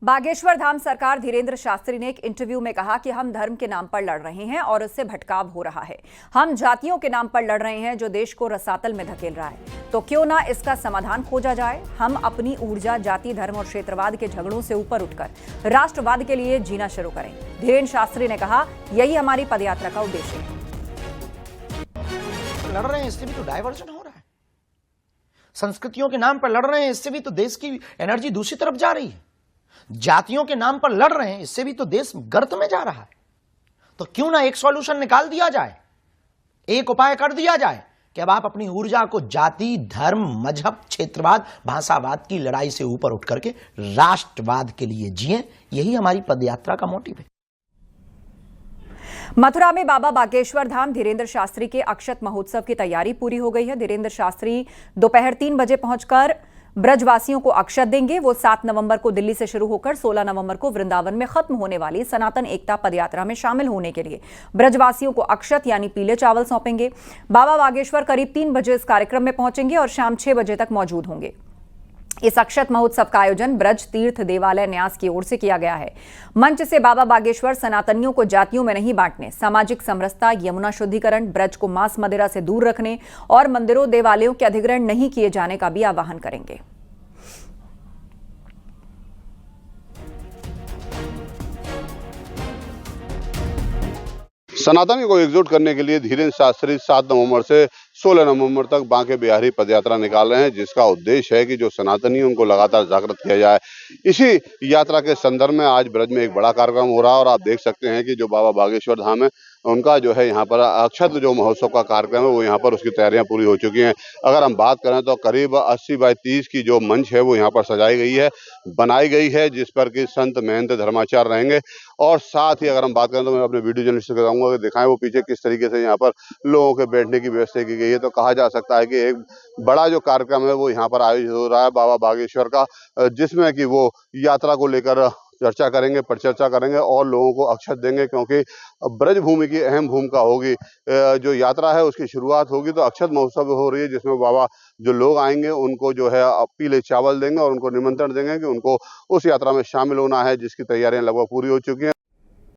बागेश्वर धाम सरकार धीरेन्द्र शास्त्री ने एक इंटरव्यू में कहा कि हम धर्म के नाम पर लड़ रहे हैं और इससे भटकाव हो रहा है। हम जातियों के नाम पर लड़ रहे हैं जो देश को रसातल में धकेल रहा है। तो क्यों ना इसका समाधान खोजा जाए। हम अपनी ऊर्जा जाति, धर्म और क्षेत्रवाद के झगड़ों से ऊपर उठकर राष्ट्रवाद के लिए जीना शुरू करें। धीरेन्द्र शास्त्री ने कहा, यही हमारी पदयात्रा का उद्देश्य है। लड़ रहे हैं इससे भी तो डायवर्जन हो रहा है। संस्कृतियों के नाम पर लड़ रहे हैं, इससे भी तो देश की एनर्जी दूसरी तरफ जा रही है। जातियों के नाम पर लड़ रहे हैं, इससे भी तो देश गर्त में जा रहा है। तो क्यों ना एक सॉल्यूशन निकाल दिया जाए, एक उपाय कर दिया जाए कि अब आप अपनी ऊर्जा को जाति, धर्म, मजहब, क्षेत्रवाद, भाषावाद की लड़ाई से ऊपर उठ करके राष्ट्रवाद के लिए जिएं। यही हमारी पदयात्रा का मोटिव है। मथुरा में बाबा बागेश्वर धाम धीरेन्द्र शास्त्री के अक्षत महोत्सव की तैयारी पूरी हो गई है। धीरेन्द्र शास्त्री दोपहर 3 बजे पहुंचकर ब्रजवासियों को अक्षत देंगे। वो 7 नवंबर को दिल्ली से शुरू होकर 16 नवंबर को वृंदावन में खत्म होने वाली सनातन एकता पदयात्रा में शामिल होने के लिए ब्रजवासियों को अक्षत यानी पीले चावल सौंपेंगे। बाबा बागेश्वर करीब 3 बजे इस कार्यक्रम में पहुंचेंगे और शाम 6 बजे तक मौजूद होंगे। इस अक्षत महोत्सव का आयोजन ब्रज तीर्थ देवालय न्यास की ओर से किया गया है। मंच से बाबा बागेश्वर सनातनियों को जातियों में नहीं बांटने, सामाजिक समरसता, यमुना शुद्धिकरण, ब्रज को मांस मदिरा से दूर रखने और मंदिरों देवालयों के अधिग्रहण नहीं किए जाने का भी आह्वान करेंगे। सनातनियों को एकजुट करने के लिए धीरेन्द्र शास्त्री 7 नवंबर से 16 नवंबर तक बांके बिहारी पदयात्रा निकाल रहे हैं, जिसका उद्देश्य है कि जो सनातनियों को लगातार जागृत किया जाए। इसी यात्रा के संदर्भ में आज ब्रज में एक बड़ा कार्यक्रम हो रहा है और आप देख सकते हैं कि जो बाबा बागेश्वर धाम है उनका जो है यहाँ पर अक्षत जो महोत्सव का कार्यक्रम है वो यहाँ पर उसकी तैयारियां पूरी हो चुकी हैं। अगर हम बात करें तो करीब 80 बाई 30 की जो मंच है वो यहाँ पर सजाई गई है, बनाई गई है, जिस पर कि संत महंत धर्माचार्य रहेंगे। और साथ ही अगर हम बात करें तो मैं अपने वीडियो जर्नलिस्ट को बताऊंगा कि दिखाएं वो पीछे किस तरीके से यहाँ पर लोगों के बैठने की व्यवस्था की गई है। तो कहा जा सकता है कि एक बड़ा जो कार्यक्रम है वो यहाँ पर आयोजित हो रहा है बाबा बागेश्वर का, जिसमें कि वो यात्रा को लेकर चर्चा करेंगे, परिचर्चा करेंगे और लोगों को अक्षत देंगे, क्योंकि ब्रज भूमि की अहम भूमिका होगी। जो यात्रा है उसकी शुरुआत होगी तो अक्षत महोत्सव हो रही है, जिसमें बाबा जो लोग आएंगे उनको जो है पीले चावल देंगे और उनको निमंत्रण देंगे कि उनको उस यात्रा में शामिल होना है, जिसकी तैयारियां लगभग पूरी हो चुकी हैं।